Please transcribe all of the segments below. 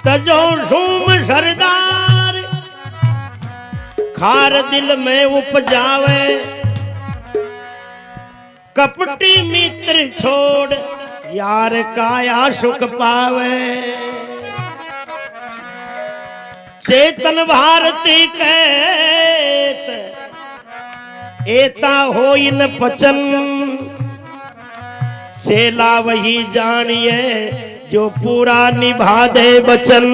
तजो सूम सरदार खार दिल में उपजावे कपटी मित्र छोड़ यार काया सुख पावे चेतन भारती कहत एता हो इन पचन चेला वही जानिए जो पूरा निभा दे वचन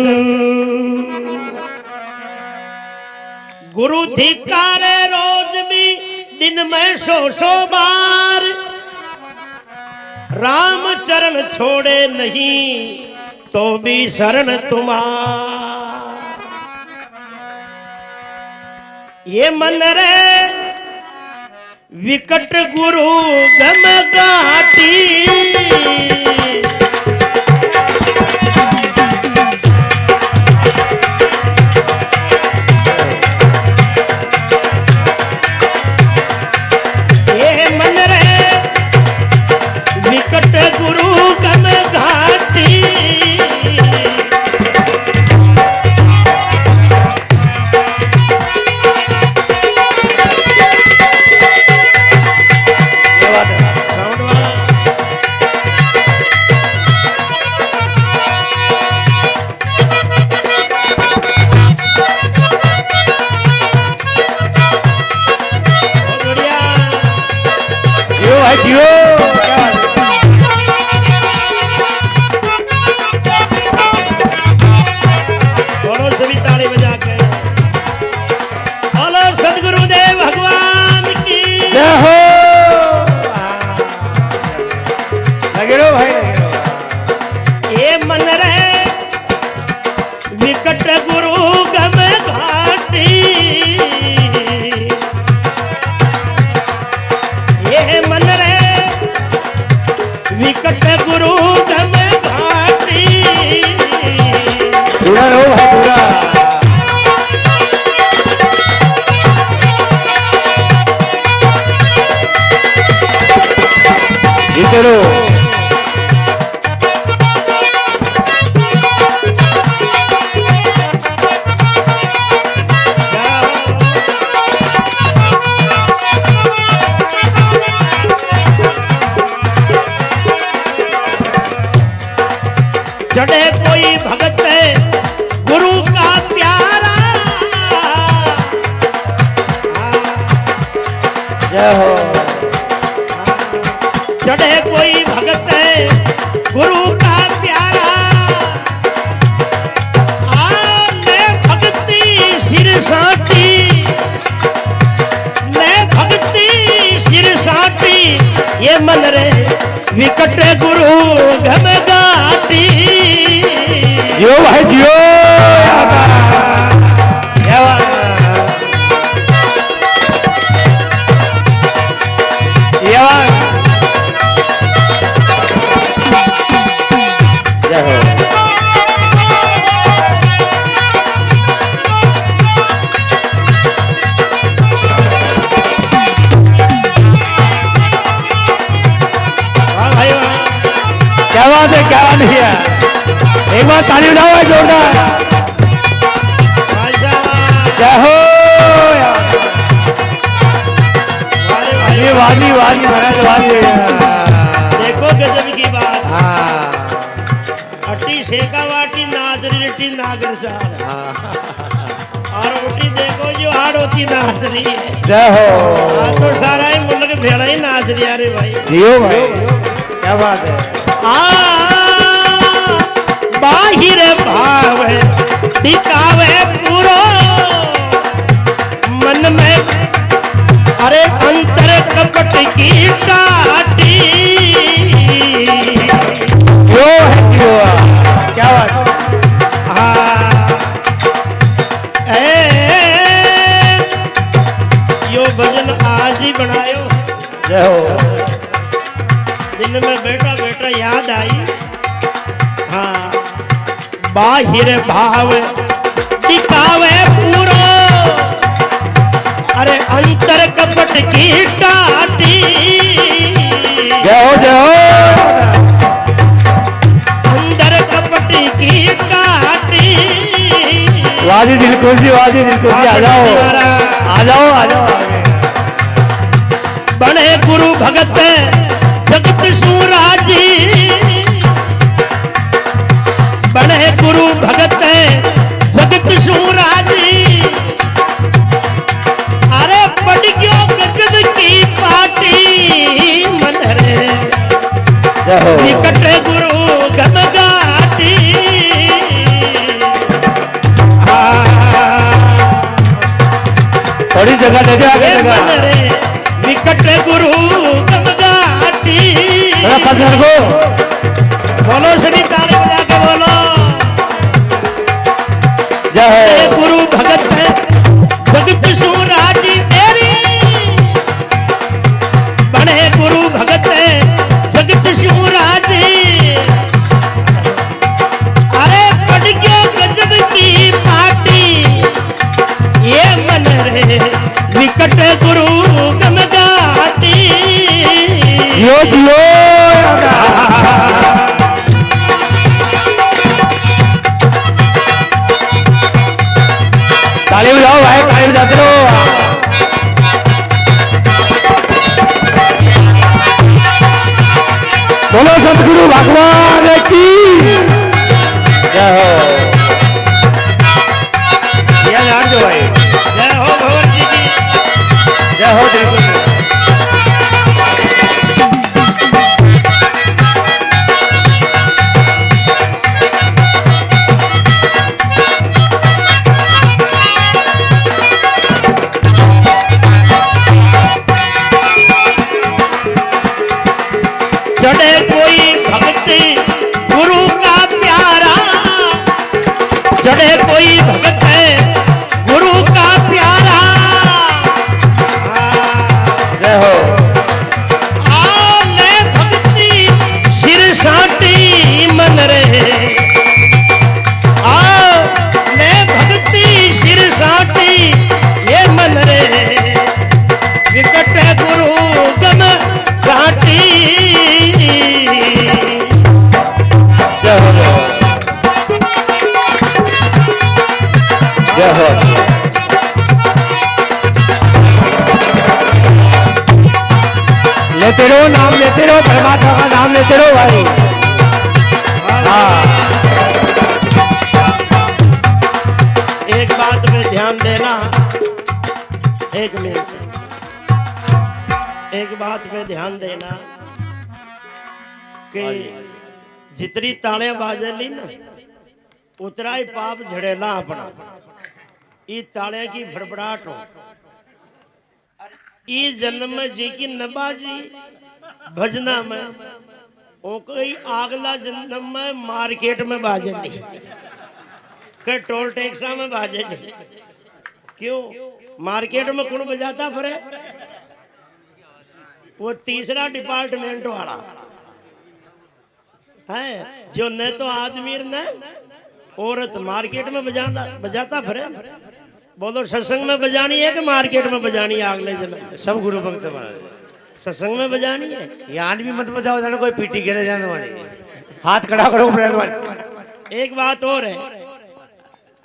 गुरु धिकारे रोज भी दिन में 100 बार राम चरण छोड़े नहीं तो भी शरण तुम्हार ये मन रे विकट गुरु गम घाटी चढ़े कोई भगत गुरु का प्यारा जय हो चढ़े कोई भगत गुरु का प्यारा मैं भक्ति सिर साटी मैं भक्ति सिर साटी ये मन रे विकट गुरु घम घाटी जियो भाई जियो क्या बात है क्या बात है एक बार ताली बजाओ जोरदार जय हो वादी वादी वादी देखो गजब की बात अटी शेका वाटी नाजरी रटी नागर और रोटी देखो जो हाड़ होती नाजरी है जय हो तो सारा ही मुल्क भेड़ा ही नाजरी अरे भाई जियो भाई क्या बात है बाहिर भाव दिखावे पूरो मन में अरे अंतर कपट की काटी क्या बात यो भजन आज ही बनायो जय हो दिन में बैठा बैठा याद आई हाँ बाहिर भाव दिखावे पूरो अरे अंतर कपट की टाटी जय हो अंदर कपट की टाटी वाजी दिलकुश जी, वाजी दिलकुश जी, आ जाओ आ जाओ आ जाओ। बड़े गुरु भगत जगत सूराजी, बड़े गुरु भगत जगत सूराजी। अरे पड़ गयो गजब की पार्टी मन रे, निकट गुरु गमगाटी। थोड़ी जगह दे दे, आगे जगह निकट गुरु गमगाटी। को बोलो श्री ताली बजा के बोलो जय गुरु भगत जगत सूराजी मेरी, बड़े गुरु भगत जगत सूराजी। अरे पड़ गयो गजब की पार्टी ये मन रे, निकट गुरु गमगाटी। जियो जियो ताली बजाओ भाई, ताली बजाते रहो। बोलो सतगुरु भगवान की जय हो। जो भाई जय हो भगवान जी की जय हो। बिल्कुल चढ़े कोई भक्ति गुरु का प्यारा, चढ़े कोई भक्त है गुरु का प्यारा। जय हो। आले भक्ति सिर साटी मन रे, आले भक्ति सिर साटी ये मन रे, विकट गुरु गम घाटी। जय हो। लेते रहो, नाम लेते रहो, परमात्मा का नाम लेते रहो भाई। हाँ। एक बात पे ध्यान देना, एक मिनट, एक बात पे ध्यान देना कि जितनी तालियां बाजेली ना उतना ही पाप झड़ेला अपना। ई तालियां की भड़बड़ाहट हो, ई जन्म में जी की नबाजी भजना में ओ कोई आगला जन्म में मार्केट में बाजेली के टोल टैक्सा में बाजेली। क्यों मार्केट में कौन बजाता फिर? वो तीसरा डिपार्टमेंट वाला है जो न तो आदमी न औरत मार्केट में बजाता फिर। बोलो सत्संग में बजानी है कि मार्केट में बजानी है? अगले जन्म सब गुरु भक्त महाराज सत्संग में बजानी है। यहाँ भी मत बजाओ, जानो कोई पीटी के ले जाने वाली। हाथ खड़ा करो एक बात और है,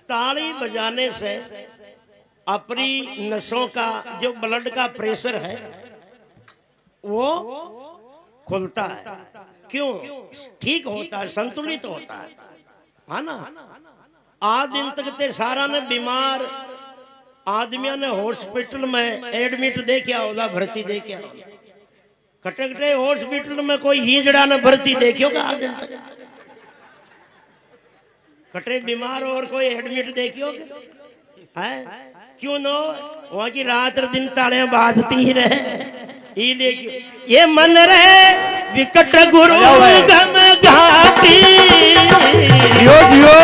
ताली बजाने से अपनी नसों का जो ब्लड का प्रेशर है वो खुलता है। क्यों? ठीक होता है, संतुलित होता है ना। आज दिन तक ते सारा ने बीमार आदमियों ने हॉस्पिटल में एडमिट देखा होला, भर्ती देखा होला। कटकटे हॉस्पिटल में कोई हिजड़ा ने भर्ती देखियो का आज दिन तक? कटे बीमार और कोई एडमिट देखियो है? क्यों नो? वहां की रात दिन तालियां बाजती ही रहे। ये मन रहे विकट गुरु गम घाटी। जियो जियो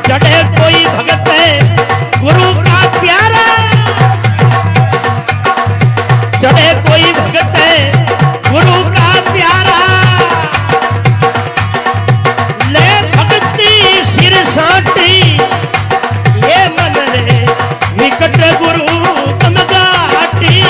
चढ़े कोई भगत है गुरु का प्यारा, चढ़े कोई भगत है गुरु का प्यारा। ले भक्ति सिर साटी ये मन रे विकट गुरु गम घाटी।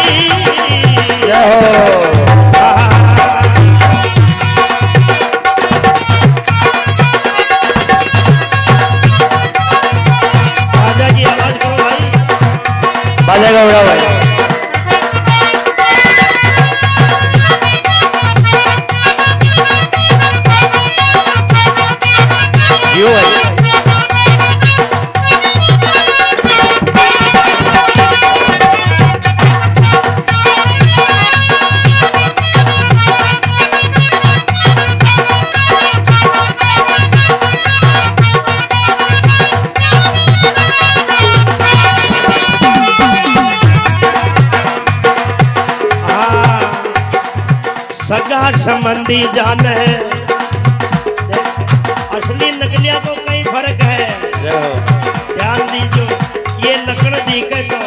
संबंधी जाने असली नकलिया को कई फर्क है। ध्यान दीजो ये लखन जी के तो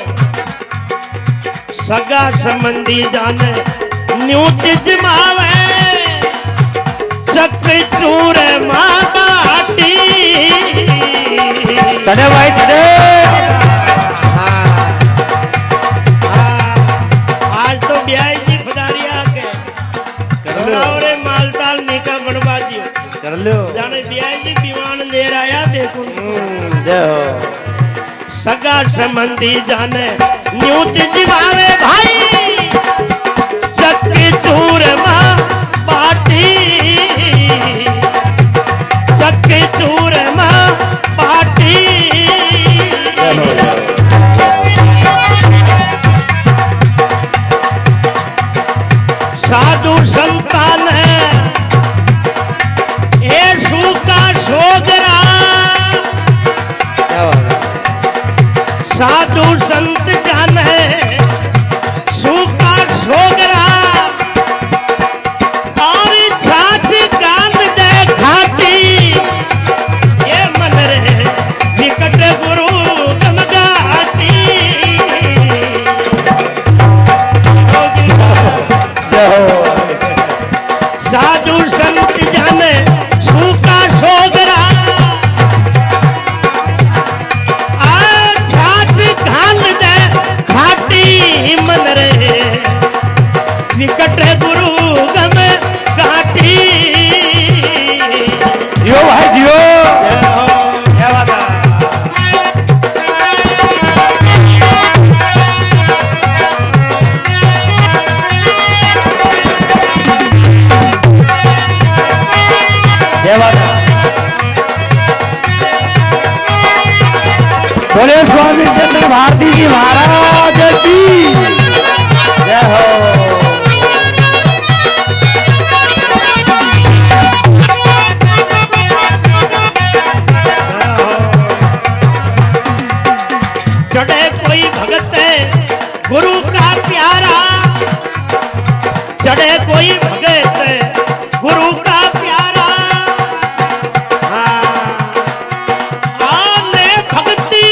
सगा संबंधी जाने न्यूत जमावे चक चूर मां बाटी चले भाई चले। आज तो ब्याह की पधारिया के और मालताल निका बनवा दियो कर लो जाने ब्याह की दीवान ले आया देखो जय हो। सगा संबंधी जाने न्यूत जिवावे भाई चक चूर मां बाटी चक चूर मां बाटी साधु संतान है ऐसू का सोगरा साधु संत जान है सूखा सोगरा और छाछ गान दे खाती ये मन रे निकट गुरु गमगाती साधु संत जान सूखा सोगरा मन रे निकट गुरु गम घाटी जियो भाई जियो। क्या बात है। क्या बात है। बोले स्वामी चंद्र भारती जी महाराज की जय हो। चढ़े कोई भगत गुरु का प्यारा चढ़े कोई भगत गुरु का प्यारा आने भक्ति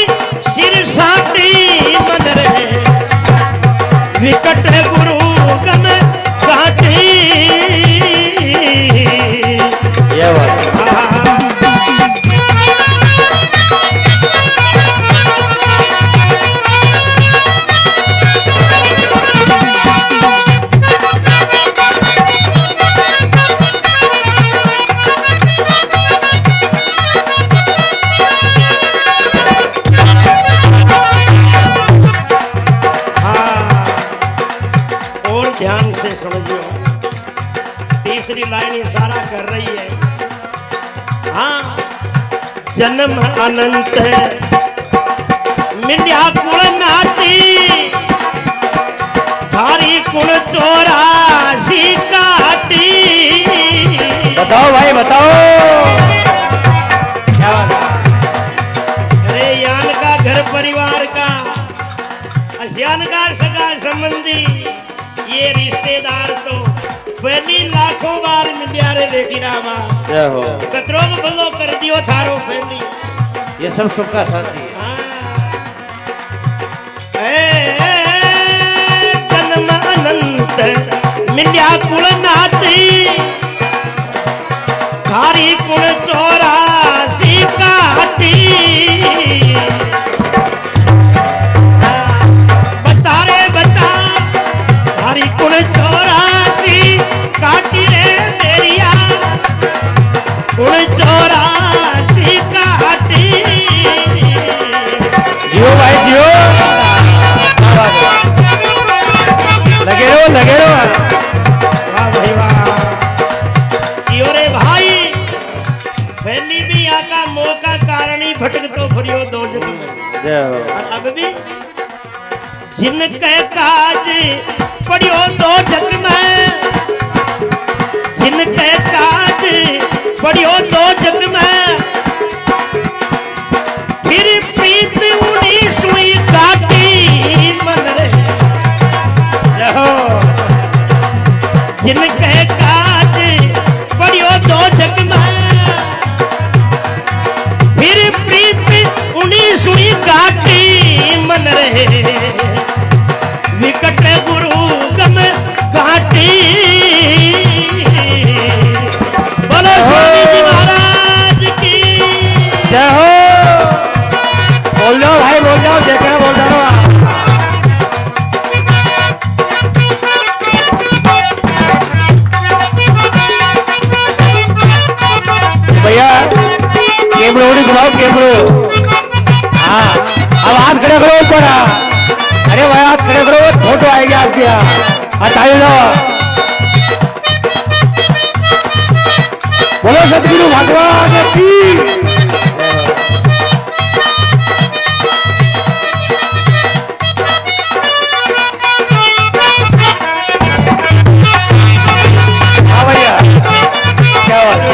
सिर साटी मन रहे विकट गुरु गम घाटी ये बात ध्यान से समझो तीसरी लाइन इशारा कर रही है। हाँ जन्म अनंत है मिल्या कुल नाती धारी कुल चौरासी काटी। बताओ भाई बताओ क्या बात है। अरे यान का घर परिवार का असियान का सगा संबंधी ये रिश्तेदार तो पहली लाखों बार मिलिया रे बेटी रामा जय हो। कतरो को भलो कर दियो थारो पहली ये सब सबका साथी जन्म अनंत मिलिया कुल नाती धारी कुल चौरासी काटी। बता रे बता धारी कुल चौरासी काटी रे मेरिया कुल चौरासी काटी। जियो भाई जियो। लगे रहो वाह भाई वाह। जियो रे भाई पहली भी आका मौका कारणी भटक तो फरियो दो जग में जय हो। और अब भी जिनके काज पड़ियो दो जग में जिनके काज पड़ियो दो जग में फिर प्रीत उड़ी सुई काटी मन रे जिनके काज केमड़ो उड़ी घुमाओ केमड़ो। हाँ अब हाथ खड़े करो ऊपर। अरे भाई हाथ खड़े करो, फोटो आएगी आपके यहाँ। हटाई लो। बोलो सतगुरु भगवान की। हाँ भैया क्या बात है?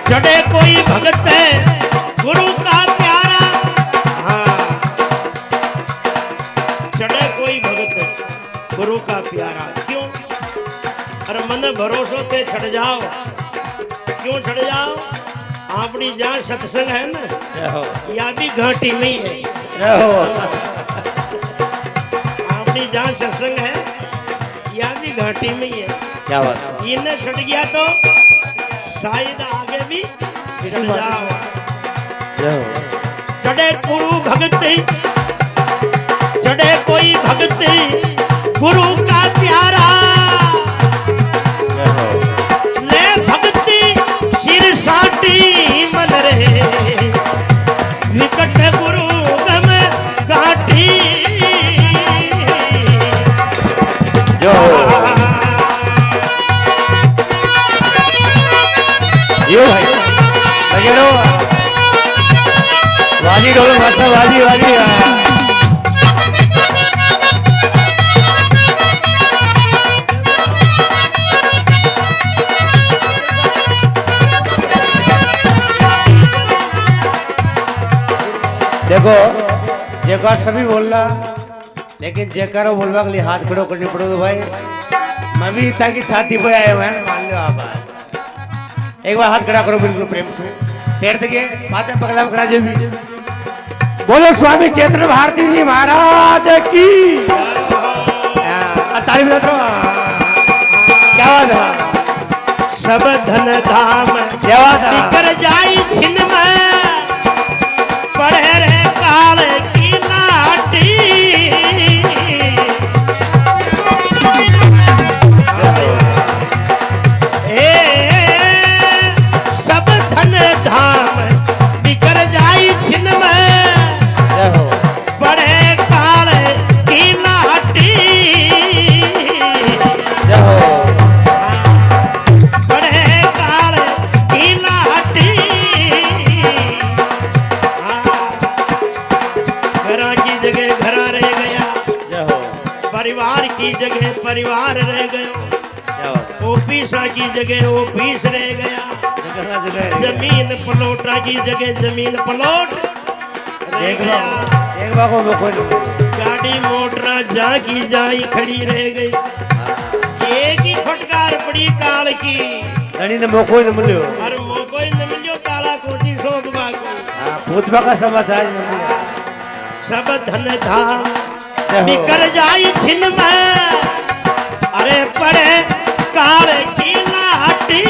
चढ़े कोई भगत है गुरु का प्यारा। हाँ चढ़े कोई भगत है गुरु का प्यारा। क्यों? अरे मन भरोसो ते छड़ जाओ। क्यों छड़ जाओ? अपनी जहाँ सत्संग है ना या भी घाटी में ही है। अपनी जहाँ सत्संग है या भी घाटी में ही है। क्या बात? इन्हें छड़ गया तो शायद आगे भी चढ़ जाओ। चढ़े गुरु भगत, चढ़े कोई भगत गुरु का प्यारा। ले भक्ति सिर साटी मन रहे, विकट गुरु गम काटी। जो यो भाई बजेरो वाजी डोलो मास्टर वाजी वाजी। देखो जेकर सभी बोलना, लेकिन जेकर बोलवा के लिए हाथ खड़ो करनी पड़ो। तो भाई मैं भी ताकि छाती पे आए हुए हैं, मान लो आप। एक बार हाथ खड़ा करो बिल्कुल प्रेम से। पैर देंगे माता पगला करा जी। बोलो स्वामी चैतन्य भारती जी महाराज की। ताली बजा दो। क्या बात है? सब धन धाम क्या बात है? बिकर जाई छिन में, पढ़े रे काल की नाटी। सब धन धाम बिकर जाई छिन में, पढ़े काल की नाटी। पढ़े काल की नाटी। घरा की जगह घरा रह गया, परिवार की जगह परिवार रह गया, ऑफिसा की जगह ऑफिस रह गया, जमीन प्लॉटा की जगह जमीन प्लॉट रह गया। एक बार को गाड़ी मोटरा जा की जाई खड़ी रह गई। एक ही फटकार पड़ी काल की। धनी ने मोको न मिलियो। अरे मोको ही न मिलियो, ताला कोटी शोक बाको। हां पूछवा का समाचार न मिलिया। सब धन धाम बिकर जाई छिन में, अरे पड़े काल की नाटी।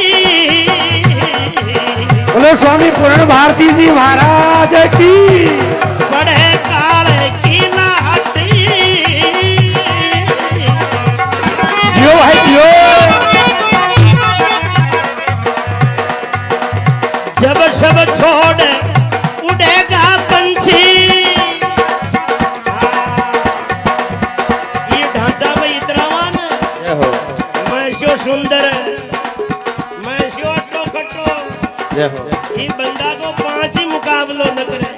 बोलो स्वामी पूर्ण भारती जी महाराज की। पड़े काल की नाटी। जियो भाई जियो। जब सब छोड़ उड़ेगा पंछी। ये ढांचा में इतना मैं शो सुंदर, मैं शो टोकटो। ये बंदा को 5 ही मुकाबलों न करे।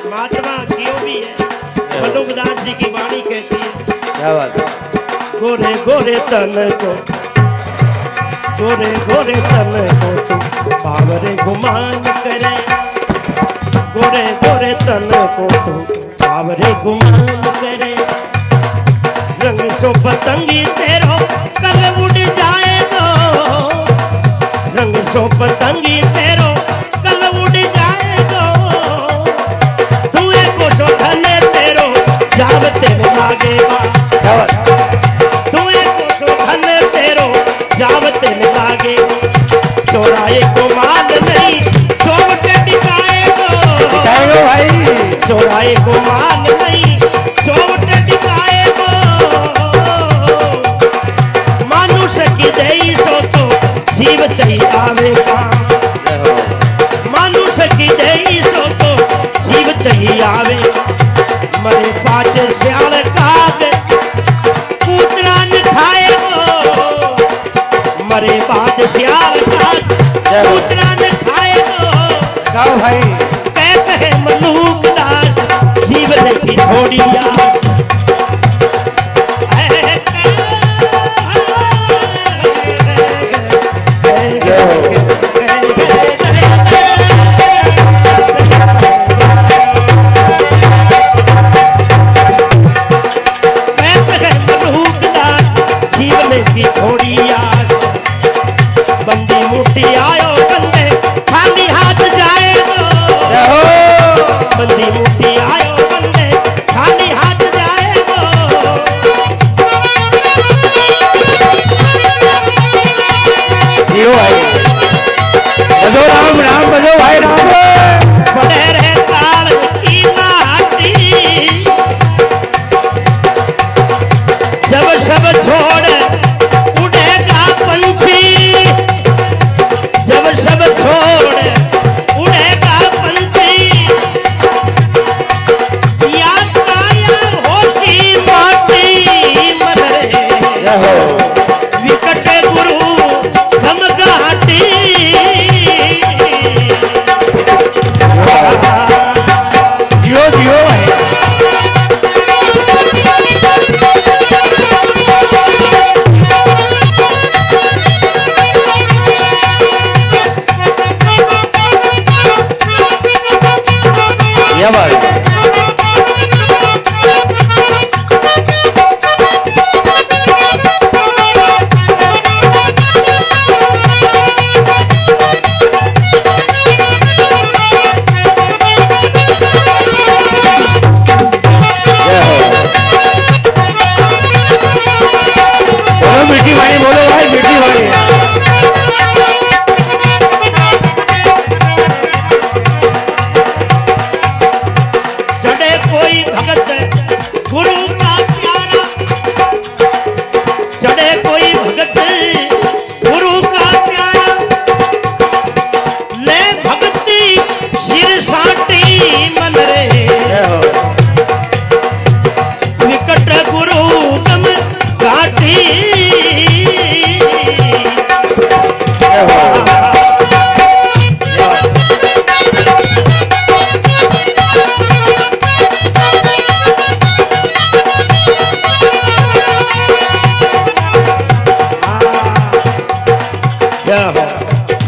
महात्मा क्यों भी है, मधुदास जी की वाणी कहती है। क्या बात है? गोरे गोरे तन को, गोरे गोरे तन को तू पावरे गुमान करे। गोरे गोरे तन को तू पावरे गुमान करे। रंग सो पतंगी तेरो कल उड़ जाए तो, रंग सो पतंगी तेरो कल उड़ जाए तो। तू एको सो धने तेरो जाव तेरे लागेगा। क्या बात है? तू एको सो धने तेरो जाव तेरे लागे। चोराए को माल नहीं शिव तई आवे काम मानुष की दई सो तो शिव तई आवे मरे पाँच श्याल काग कूतरा न खाए वो मरे पाँच श्याल काग कूतरा न खाए वो भाई कहते हैं मनुक दास शिव की थोड़ी आस राम राम बजो भाई राम जब सब छोड़ उड़ेगा पंछी जब सब छोड़ उड़ेगा पंछी यात्रा होशी माटी मन रे विकट गुरु हम घाटी जियो जियो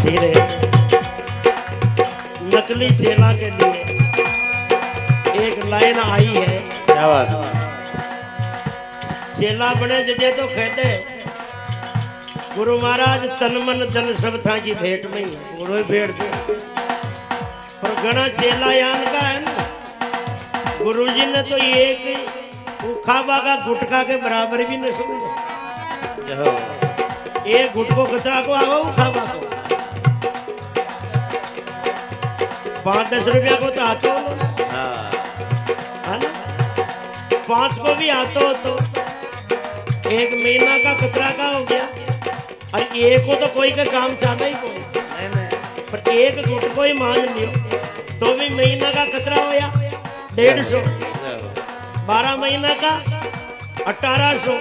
धीरे नकली चेला के लिए एक लाइन आई है। क्या बात? चेला बने जजे तो कहते गुरु महाराज तन मन धन सब था की भेंट में ही गुरु ही भेंट थे पर घना चेला यान का है ना। गुरु जी ने तो एक उखाबा का गुटका के बराबर भी न समझे। एक गुटको कचरा को आओ उखाबा को 5-10 रुपया को तो आते हो है ना। 5 को भी आते हो तो 1 महीना का कचरा का हो गया और एक को तो कोई का काम चाहता ही कोई पर एक गुट को ही मान लियो तो भी महीना का कचरा हो या 150 12 महीना का 1800।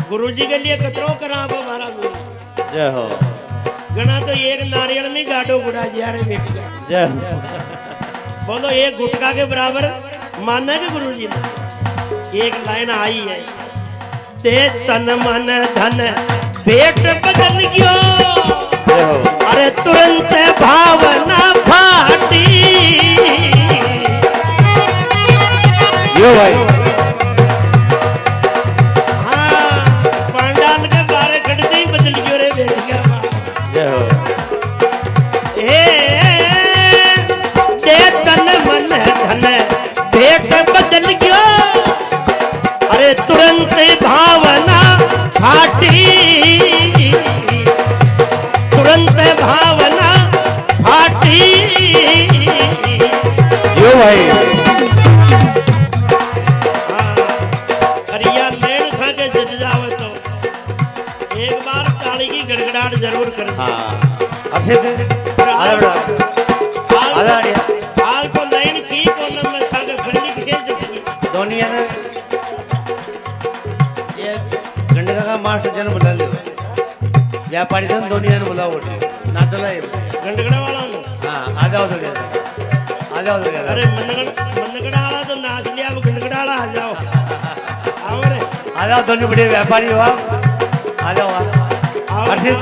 गुरुजी के लिए कतरो करा आप हमारा गुरु जय हो। गणा तो एक नारियल में गाडो गुड़ा जिया रे बेटिया जय हो। बोलो एक गुटका के बराबर माना के गुरुजी ने। एक लाइन आई है ते तन मन धन पेट बदल गयो अरे तुरंत भावना फाटी यो भाई हाँ पंडाल के बारे खड़ते ही बदल गयो रे बेटिया। जय हो। ते तन मन धन पेट बदल गयो अरे तुरंत भावना फाटी तुरंत भावना फाटी। यो भाई अरिया लेन खा के जज जावे तो गिड़गिड़ाहट जरूर कर। अर्षित आधा बड़ा आधा हाल को लाइन की को नंबर था के पहली किसे जुटी दुनिया ने ये गंडका का मास्टर जन बुला ले व्यापारी जन दुनिया ने बुला उठे ना चला ये गंडगड़ा वाला हूँ। हाँ आधा उधर गया आधा उधर गया। अरे मनगड़ा वाला तो नाच लिया, अब गंडगड़ा वाला आ जाओ। आओ रे आधा दोनों बड़े व्यापारी हो आप आ जाओ आप अर्षित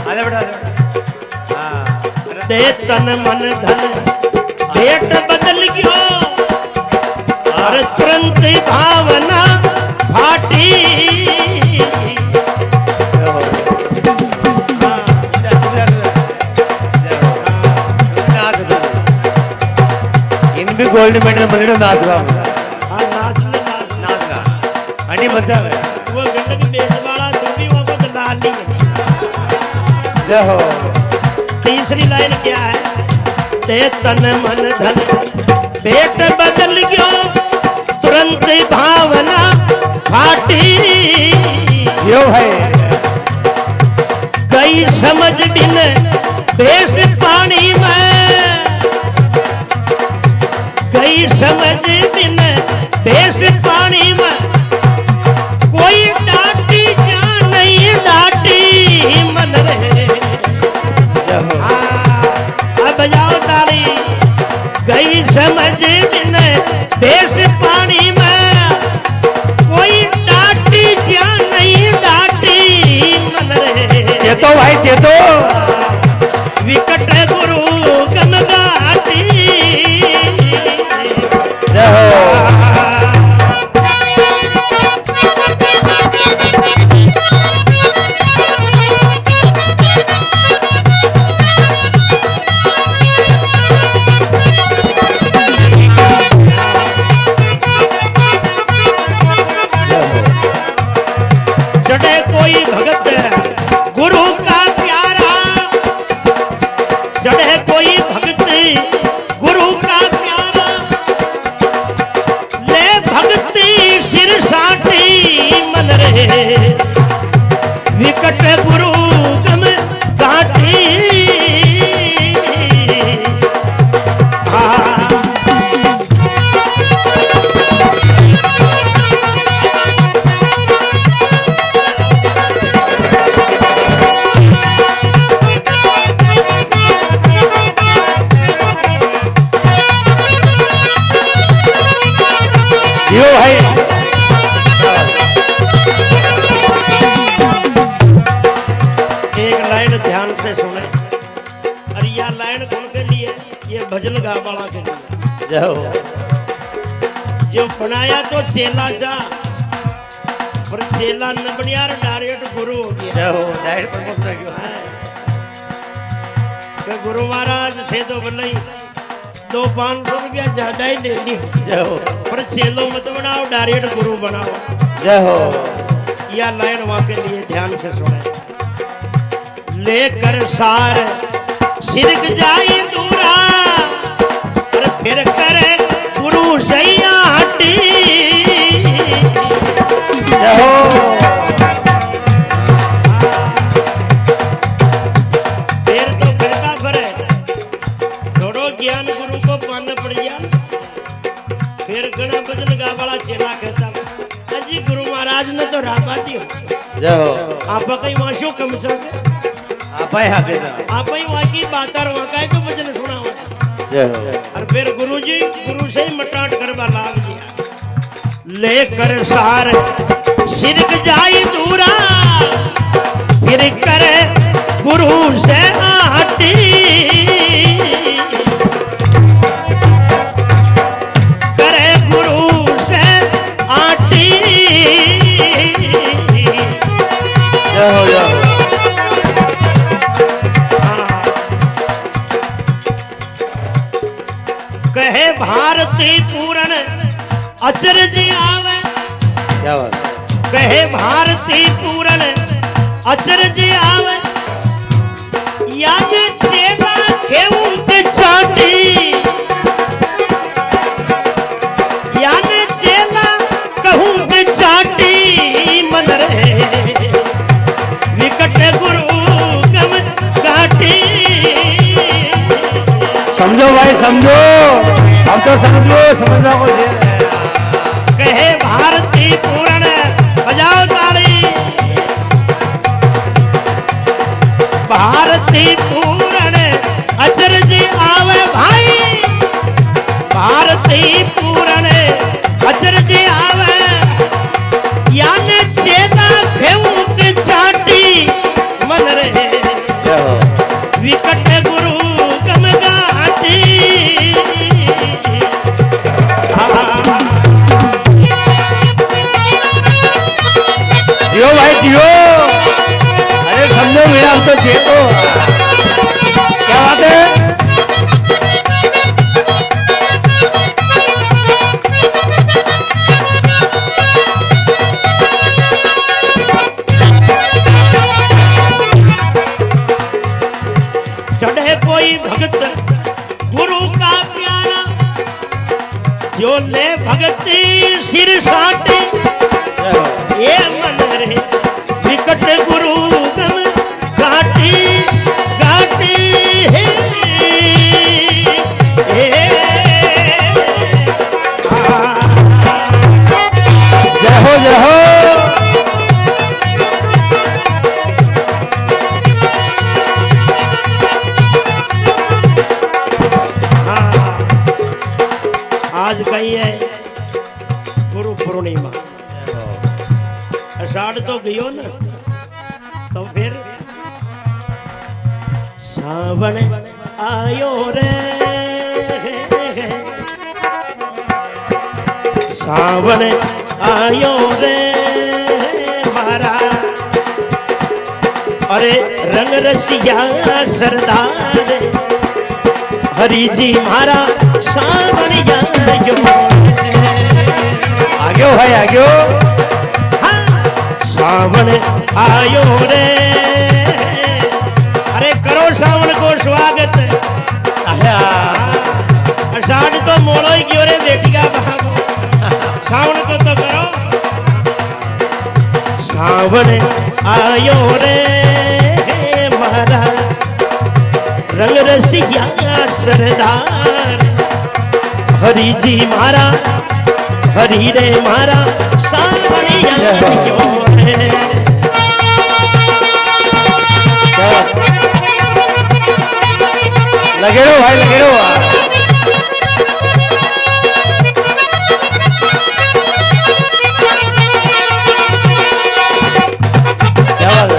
आधा बड़ा हाँ दे तन मन धन भेंट बदल गयो और तुरंत भावना फाटी। इन भी गोल्ड मेडल मिलने नाच रहा हाँ नाच ले नाच नाच का अंडी बनता है वो गंडक बेच वाला तो भी वो तो लाल नहीं है। जय हो। तीसरी लाइन क्या है? दे तन मन धन भेंट बदल गयो तुरंत भावना फाटी। यो है गई समझ बिन बेस पानी में, गई समझ बिन बेस पानी में कोई डांटी या नहीं डांटी मन रहे। अब जाओ ताली। गई समझ बिन बेस पानी में कोई डांटी या नहीं डांटी मन रहे। चेतो भाई चेतो विकट गुरु गमगाटी। जय हो। चढ़े कोई भगत गुरु का प्यारा, चढ़े कोई भगत गुरु का प्यारा, ले भक्ति सिर साटी मन रहे। विकट गुरु गम घाटी। यो भाई एक लाइन ध्यान से सुने और यह लाइन कौन के लिए? ये भजन गा वाला के लिए। जय हो। जो बनाया तो चेला जा पर चेला न बनिया डायरेक्ट गुरु हो गया। जय हो डायरेक्ट प्रमोशन क्यों है कि गुरु महाराज थे तो बोले 200-500 रुपया ज्यादा ही ले ली। जय हो। पर चेलो मत बनाओ, डायरेक्ट गुरु बनाओ। जय हो। यह लाइन वहां के लिए ध्यान से सुने। लेकर सार सिरक जाई दूरा और फिर करे गुरु सैया हटी। जय हो। फिर तो फिरता फिरे थोड़ो ज्ञान गुरु को पाना पड़ गया। फिर गणा बदल गा बड़ा चेला कहता अजी गुरु महाराज ने तो राबाती हो। जय हो। आप कहीं वाशो कम सके आप ही हाके जा आप ही वहाँ की बात और वहाँ का है तो भजन सुना हुआ। जय हो। और फिर गुरु जी गुरु से ही मटाट करवा लाग दिया। लेकर सार सिरक जाई दूरा फिर करे गुरु से हटी। करे गुरु से आटी। जय हो। जय हो। कहे भारती पूरन अचरज आवे। क्या बात। कहे भारती पूरन अचरज आवे। याद चेला खेऊ के चाटी। याद चेला कहूँ के चाटी मन रहे। विकट गुरु समझो भाई समझो, हम तो समझो, समझना को दे रहे हैं। कहे भारती पूर्ण बजाओ ताली, भारती पूर्ण अचरज आवे भाई, भारती पूर्ण अचरज आवे, याने चेता घेऊ के चाटी मन रहे, विकट गुरु कम गाती। जियो भाई जियो, अरे समझो मेरा, हम तो जेतो, क्या बात है। चढ़े कोई भगत गुरु का प्यारा, जो ले भगती सिर साटे, ये मन रहे विकट गुरु गम घाटी घाटी हे, जय हो जय हो। आज कही है गुरु पूर्णिमा, अषाढ़ तो गयो ना, तो फिर सावन आयो रे, सावन आयो रे मारा, अरे रंग रसिया सरदार हरि जी मारा सावन आयो, आगे भाई आगे, सावन आयो रे, अरे करो सावन को स्वागत, अषाढ़ तो मोड़ो ही क्यों रे बेटिया भागो, सावन को तो करो, सावन आयो रे मारा रंग रसिया सरदार हरि जी मारा, हरि रे मारा सावनिया रे। लगे रहो भाई लगे रहो। क्या बात है।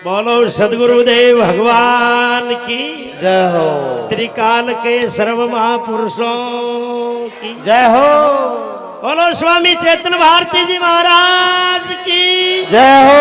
बोलो सदगुरुदेव भगवान की जय हो, त्रिकाल के सर्व महापुरुषों की जय हो, बोलो स्वामी चेतन भारती जी महाराज की जय हो।